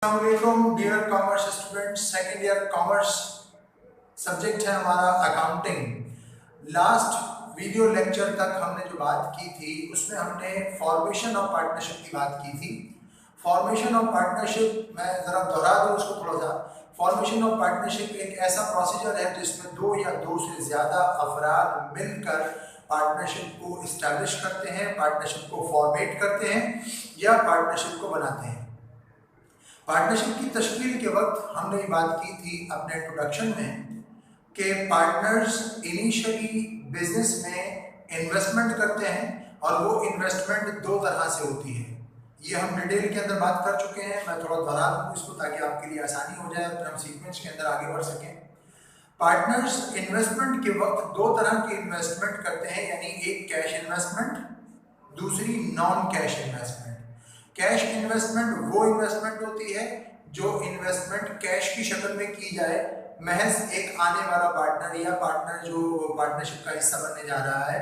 अस्सलामुअलैकुम dear commerce students, second year commerce subject है हमारा अकाउंटिंग। लास्ट वीडियो लेक्चर तक हमने जो बात की थी उसमें हमने फॉर्मेशन ऑफ पार्टनरशिप की बात की थी। फॉर्मेशन ऑफ पार्टनरशिप मैं ज़रा दोहरा दूँ उसको थोड़ा सा। फॉर्मेशन ऑफ पार्टनरशिप एक ऐसा प्रोसीजर है जिसमें दो या दो से ज़्यादा अफराद मिलकर पार्टनरशिप को इस्टेब्लिश करते हैं, पार्टनरशिप को फॉर्मेट करते हैं या पार्टनरशिप को बनाते हैं। पार्टनरशिप की तश्कील के वक्त हमने ये बात की थी अपने इंट्रोडक्शन में कि पार्टनर्स इनिशियली बिजनेस में इन्वेस्टमेंट करते हैं और वो इन्वेस्टमेंट दो तरह से होती है। ये हम डिटेल के अंदर बात कर चुके हैं, मैं थोड़ा दोहरा दूँ इसको ताकि आपके लिए आसानी हो जाए और हम सीक्वेंस के अंदर आगे बढ़ सकें। पार्टनर्स इन्वेस्टमेंट के वक्त दो तरह की इन्वेस्टमेंट करते हैं, यानी एक कैश इन्वेस्टमेंट, दूसरी non cash investment. Cash investment वो इन्वेस्टमेंट होती है जो इन्वेस्टमेंट कैश की शक्ल में की जाए, महज एक आने वाला पार्टनर या पार्टनर जो पार्टनरशिप का हिस्सा बनने जा रहा है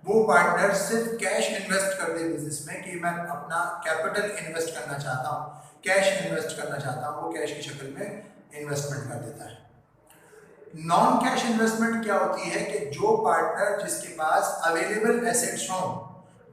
वो पार्टनर सिर्फ कैश इन्वेस्ट कर दे बिजनेस में कि मैं अपना कैपिटल इन्वेस्ट करना चाहता हूँ, कैश इन्वेस्ट करना चाहता हूँ, वो कैश की शक्ल में इन्वेस्टमेंट कर देता है। नॉन कैश इन्वेस्टमेंट क्या होती है कि जो पार्टनर जिसके पास अवेलेबल एसेट्स हों,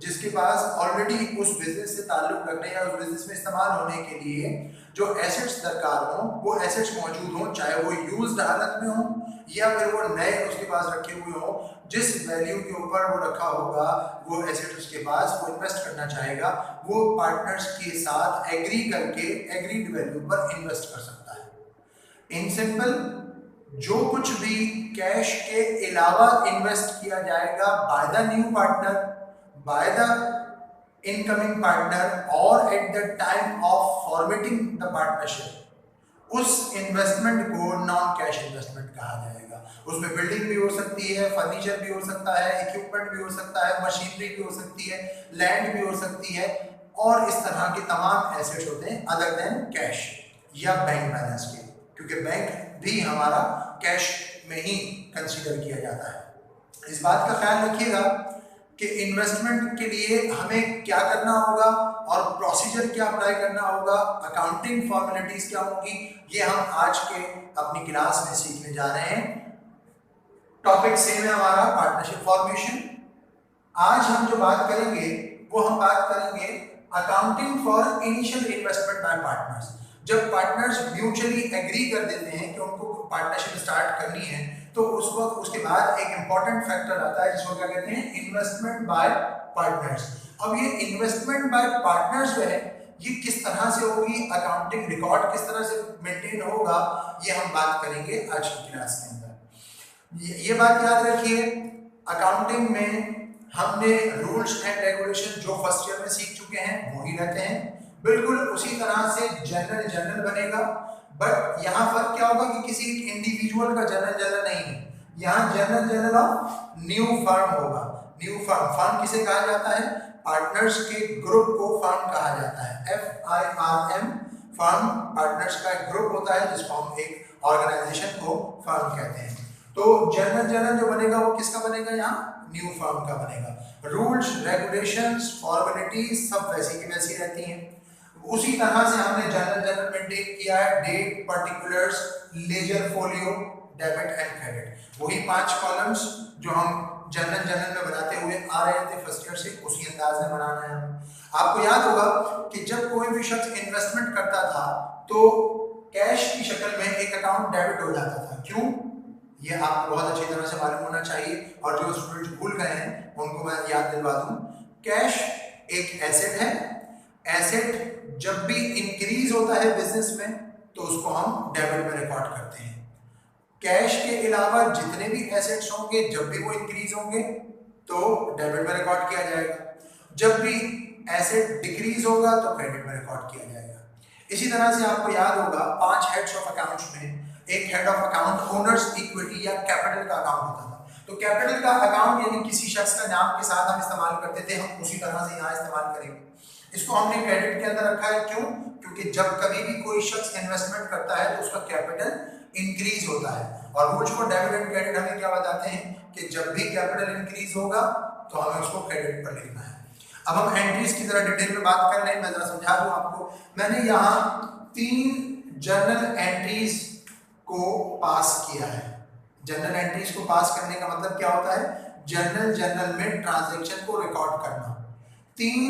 जिसके पास ऑलरेडी उस बिजनेस से ताल्लुक रखने या उस बिजनेस में इस्तेमाल होने के लिए जो एसेट्स दरकार हों वो एसेट्स मौजूद हों, चाहे वो यूज्ड हालत में हों या फिर वो नए उसके पास रखे हुए हों, जिस वैल्यू के ऊपर वो रखा होगा वो एसेट उसके पास वो इन्वेस्ट करना चाहेगा, वो पार्टनर्स के साथ एग्री करके एग्रीड वैल्यू पर इन्वेस्ट कर सकता है। इन सिंपल, जो कुछ भी कैश के अलावा इन्वेस्ट किया जाएगा by the new partner, by the incoming partner or at the time of formating the partnership, उस इन्वेस्टमेंट को नॉन कैश इन्वेस्टमेंट कहा जाएगा। उसमें बिल्डिंग भी हो सकती है, फर्नीचर भी हो सकता है, इक्विपमेंट भी हो सकता है, मशीनरी भी हो सकती है, लैंड भी हो सकती है और इस तरह के तमाम एसेट्स होते हैं अदर देन कैश या बैंक बैलेंस के, क्योंकि बैंक भी हमारा कैश में ही कंसीडर किया जाता है। इस बात का ख्याल रखिएगा कि इन्वेस्टमेंट के लिए हमें क्या करना होगा और प्रोसीजर क्या अप्लाई करना होगा, अकाउंटिंग फॉर्मेलिटीज क्या होंगी, ये हम आज के अपनी क्लास में सीखने जा रहे हैं। टॉपिक सेम है हमारा, पार्टनरशिप फॉर्मेशन। आज हम जो बात करेंगे वो हम बात करेंगे accounting for initial investment by partners. जब पार्टनर्स म्यूचुअली एग्री कर देते हैं कि उनको पार्टनरशिप स्टार्ट करनी है तो उस वक्त उसके बाद एक इंपॉर्टेंट फैक्टर आता है जिसको क्या कहते हैं, इन्वेस्टमेंट बाय पार्टनर्स। अब ये इन्वेस्टमेंट बाय पार्टनर्स जो है ये किस तरह से होगी, अकाउंटिंग रिकॉर्ड किस तरह से मेंटेन होगा, ये हम बात करेंगे आज की क्लास के अंदर। ये बात याद रखिए, अकाउंटिंग में हमने रूल्स एंड रेगुलेशन जो फर्स्ट ईयर में सीख चुके हैं वही रहते हैं, बिल्कुल उसी तरह से जनरल बनेगा। बट यहाँ फर्क क्या होगा कि किसी इंडिविजुअल का जनरल नहीं है, यहाँ जनरल ऑफ न्यू फर्म होगा। न्यू फर्म किसे कहा जाता है, पार्टनर्स के ग्रुप को फर्म कहा जाता है। FIRM फर्म पार्टनर्स का एक ग्रुप होता है जिसको हम एक ऑर्गेनाइजेशन को फर्म कहते हैं। तो जनरल जो बनेगा वो किसका बनेगा, यहाँ न्यू फर्म का बनेगा। रूल्स रेगुलेशंस फॉर्मेलिटीज सब वैसी की वैसी रहती हैं। उसी तरह से हमने जनरल मेंटेन किया है, date, particulars, ledger folio, debit and credit, वही 5 कॉलम्स जो हम जनरल में बनाते हुए आ रहे थे फर्स्ट ईयर से, उसी अंदाज में बनाना है हमें। आपको याद होगा कि जब कोई भी शख्स इन्वेस्टमेंट करता था तो कैश की शक्ल में एक अकाउंट डेबिट हो जाता था। क्यों, ये आपको बहुत अच्छी तरह से मालूम होना चाहिए और जो स्टूडेंट भूल गए हैं उनको मैं याद दिलवा दूं। कैश एक एसेट है, एसेट जब भी इंक्रीज होता है बिजनेस में तो उसको हम डेबिट में रिकॉर्ड करते हैं। कैश के अलावा जितने भी एसेट्स होंगे जब भी वो इंक्रीज होंगे तो डेबिट में रिकॉर्ड किया जाएगा, जब भी एसेट डिक्रीज होगा तो क्रेडिट में रिकॉर्ड किया जाएगा। इसी तरह से आपको याद होगा 5 हेड्स ऑफ अकाउंट्स में एक head of account owners equity या कैपिटल का अकाउंट होता था। तो कैपिटल का अकाउंट यानी किसी शख्स का नाम के साथ हम इस्तेमाल करते थे, हम उसी तरह से यहाँ इस्तेमाल करेंगे। इसको हमने क्रेडिट के अंदर रखा है, क्यों, क्योंकि जब कभी भी कोई शख्स इन्वेस्टमेंट करता है तो उसका कैपिटल इंक्रीज होता है। और रूल्स को डेबिट एंड क्रेडिट हमें क्या बताते हैं कि जब भी कैपिटल इंक्रीज होगा तो हमें उसको क्रेडिट पर लिखना है। अब हम एंट्रीज की जरा डिटेल में बात कर लें, मैं जरा समझा दूं आपको। मैंने यहाँ 3 जर्नल एंट्रीज को पास किया है। जर्नल एंट्रीज को पास करने का मतलब क्या होता है? जर्नल में ट्रांजैक्शन को रिकॉर्ड करना। 3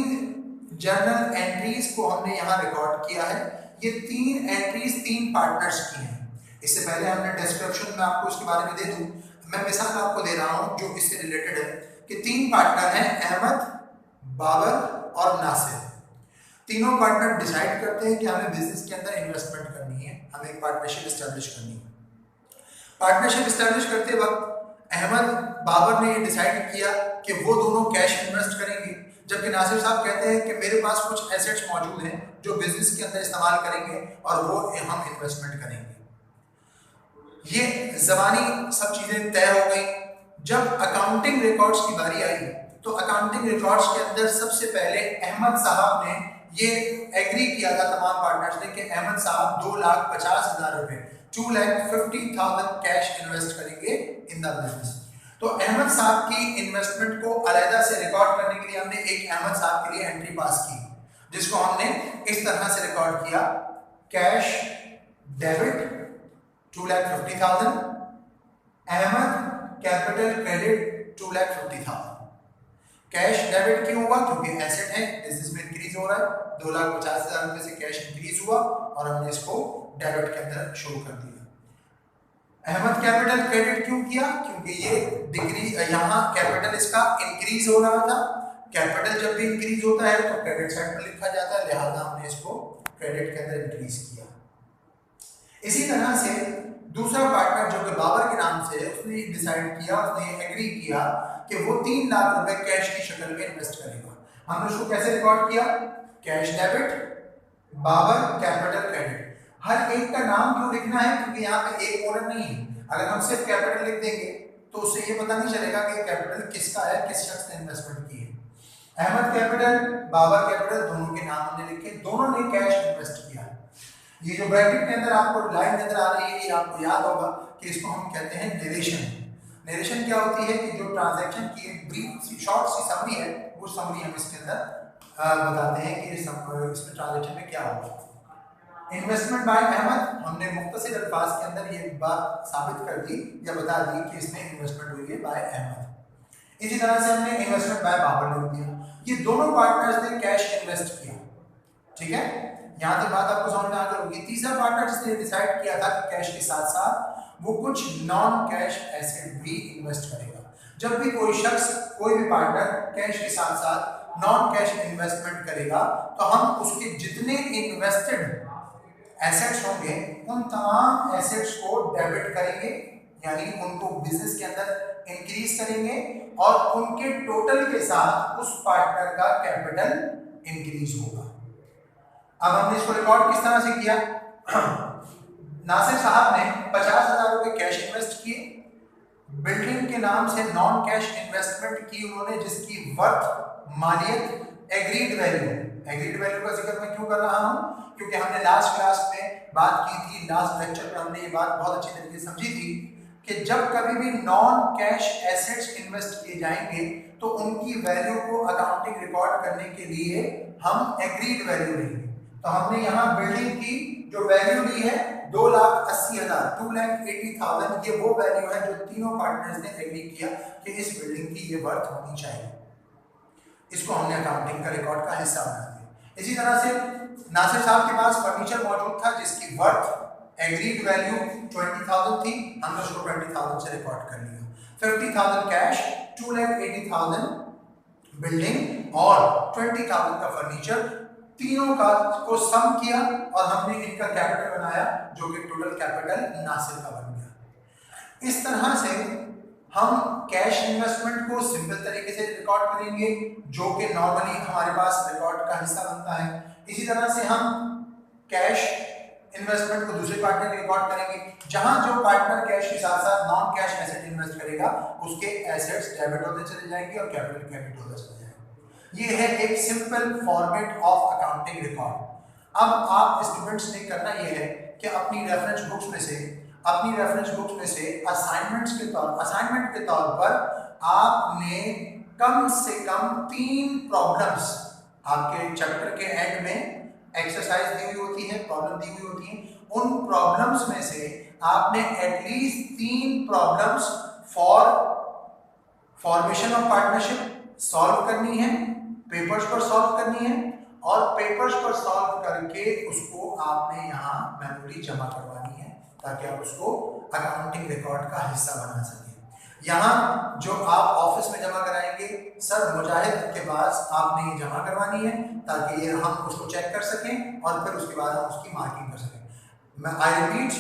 जर्नल एंट्रीज को हमने यहाँ रिकॉर्ड किया है। ये 3 एंट्रीज 3 पार्टनर्स की हैं। इससे पहले हमने डिस्क्रिप्शन में आपको इसके बारे में दे दूं, मैं मिसाल आपको दे रहा हूं जो इससे रिलेटेड है कि 3 पार्टनर हैं, अहमद, बाबर और नासिर। तीनों पार्टनर डिसाइड करते हैं कि हमें बिजनेस के अंदर इन्वेस्टमेंट करनी है, हमें एक पार्टनरशिप एस्टेब्लिश करनी है। पार्टनरशिप एस्टेब्लिश करते वक्त अहमद बाबर ने ये डिसाइड किया कि वो दोनों कैश इन्वेस्ट करेंगे, जबकि नासिर साहब कहते हैं कि मेरे पास कुछ एसेट्स मौजूद हैं जो बिजनेस के अंदर इस्तेमाल करेंगे और वो हम इन्वेस्टमेंट करेंगे। ये ज़बानी सब चीज़ें तय हो गई। जब अकाउंटिंग रिकॉर्ड्स की बारी आई तो अकाउंटिंग रिकॉर्ड्स के अंदर सबसे पहले अहमद साहब ने ये एग्री किया था तमाम पार्टनर्स ने कि अहमद साहब 2,50,000 रुपए 2,50,000 कैश इन्वेस्ट करेंगे इन द बिजनेस। तो अहमद साहब की इन्वेस्टमेंट को अलग से रिकॉर्ड करने के लिए हमने एक अहमद साहब के लिए एंट्री पास की, जिसको हमने इस तरह से रिकॉर्ड किया, cash debit 2,50,000, Ahmed capital credit 2,50,000। Cash debit क्यों हुआ? क्योंकि एसेट है, बिजनेस में इंक्रीज हो रहा है, 2,50,000 रुपए से कैश इंक्रीज हुआ और हमने इसको डेबिट के अंदर शो कर दिया। अहमद कैपिटल क्रेडिट क्यों किया? क्योंकि ये डिक्रीज, यहाँ कैपिटल इसका इंक्रीज हो रहा था। कैपिटल जब भी इंक्रीज होता है तो क्रेडिट साइड पर लिखा जाता है, लिहाजा हमने इसको क्रेडिट के अंदर इंक्रीज किया। इसी तरह से दूसरा पार्टनर जो कि बाबर के नाम से, उसने डिसाइड किया, उसने एग्री किया कि वो 3 लाख रुपए कैश की शक्ल में इन्वेस्ट करेगा। हमने उसको कैसे रिकॉर्ड किया? Cash debit, Babar capital credit. हर एक का नाम क्यों लिखना है? क्योंकि यहाँ पे एक ओनर नहीं है। अगर हम सिर्फ कैपिटल लिख देंगे तो उससे ये पता नहीं चलेगा कि कैपिटल किसका है, किस शख्स ने इन्वेस्टमेंट की है। अहमद कैपिटल, बाबर कैपिटल, दोनों के नाम हमने लिखे, दोनों ने कैश इन्वेस्ट किया। ये जो ब्रैकेट के अंदर आपको लाइन नजर आ रही है, ये आपको याद होगा कि इसको हम कहते हैं नरेशन। नरेशन क्या होती है कि जो ट्रांजैक्शन की एक ब्रीफ सी शॉर्ट सी समरी है, वो समरी हम इसके अंदर बताते हैं कि इसमें ट्रांजैक्शन में क्या होगा। इन्वेस्टमेंट बाय अहमद, हमने मुख्तसर अल्फाज के अंदर ये बात साबित कर दी या बता दी कि इसमें इन्वेस्टमेंट हुई है बाय अहमद। इसी तरह से हमने इन्वेस्टमेंट बाय बाबर लिख दिया। ये दोनों पार्टनर्स ने कैश इन्वेस्ट किया, ठीक है, यहाँ तक बात आपको समझ में आ गई होगी। तीसरा पार्टनर जिसने डिसाइड किया था कि कैश के साथ साथ वो कुछ नॉन कैश एसेट भी इन्वेस्ट करेगा। जब भी कोई शख्स, कोई भी पार्टनर कैश के साथ साथ नॉन कैश इन्वेस्टमेंट करेगा तो हम उसके जितने इन्वेस्टेड एसेट्स होंगे उन तमाम एसेट्स को डेबिट करेंगे, यानी उनको बिजनेस के अंदर इंक्रीज करेंगे और उनके टोटल के साथ उस पार्टनर का कैपिटल इंक्रीज होगा। अब हमने इसको रिकॉर्ड किस तरह से किया? नासिर साहब ने 50,000 रुपए कैश इन्वेस्ट किए, बिल्डिंग के नाम से नॉन कैश इन्वेस्टमेंट की उन्होंने, जिसकी वर्थ मालियत एग्रीड वैल्यू का जिक्र मैं क्यों कर रहा हूं? क्योंकि हमने लास्ट क्लास में बात की थी, लास्ट लेक्चर में हमने ये बात बहुत अच्छी तरीके से समझी थी कि जब कभी भी नॉन कैश एसेट्स इन्वेस्ट किए जाएंगे तो उनकी वैल्यू को अकाउंटिंग रिकॉर्ड करने के लिए हम एग्रीड वैल्यू लेंगे। तो हमने यहाँ बिल्डिंग की जो वैल्यू ली है 2,80,000, 2,80,000, ये वो वैल्यू है जो तीनों पार्टनर्स ने एग्री किया कि इस बिल्डिंग की ये वर्थ होनी चाहिए। इसको हमने अकाउंटिंग का रिकॉर्ड का हिस्सा बना दिया। इसी तरह से नासिर साहब के पास फर्नीचर मौजूद था जिसकी वर्थ एग्रीड वैल्यू 20,000 थी, हमने उसको 20,000 से रिकॉर्ड कर लिया। 50,000 कैश, 2,80,000 बिल्डिंग और 20,000 का फर्नीचर, तीनों का को सम किया और हमने इनका कैपिटल बनाया जो कि टोटल कैपिटल नासिर का बन गया। इस तरह से हम कैश इन्वेस्टमेंट को सिंपल तरीके से रिकॉर्ड करेंगे जो कि नॉर्मली हमारे पास रिकॉर्ड का हिस्सा बनता है। इसी तरह से हम कैश इन्वेस्टमेंट को दूसरे पार्टनर में रिकॉर्ड करेंगे। जहां जो पार्टनर कैश के साथ साथ नॉन कैश एसेट इन्वेस्ट करेगा उसके एसेट्स डेबिट होते चले जाएंगे और कैपिटल क्रेडिट होता चला जाएगा। ये है एक simple format of accounting record. अब आप स्टूडेंट्स ने करना ये है कि अपनी रेफरेंस बुक्स में से असाइनमेंट के तौर पर आपने कम से कम 3 प्रॉब्लम्स आपके चैप्टर के एंड में एक्सरसाइज दी हुई होती है, प्रॉब्लम दी हुई होती है, उन प्रॉब्लम्स में से आपने at least 3 problems for formation of partnership solve करनी है, पेपर्स पर सॉल्व करनी है, और पेपर्स पर सॉल्व करके उसको आपने यहाँ मेमोरी जमा करवानी है ताकि आप उसको अकाउंटिंग रिकॉर्ड का हिस्सा बना सकें। यहाँ जो आप ऑफिस में जमा कराएंगे सर मुजाहिद के पास आपने ये जमा करवानी है ताकि ये हम उसको चेक कर सकें और फिर उसके बाद हम उसकी मार्किंग कर सकें। I repeat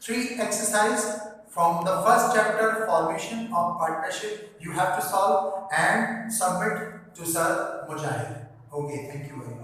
3 exercise from the first chapter, formation of partnership, you have to solve and submit to Sir Mujahid. Okay, thank you very much.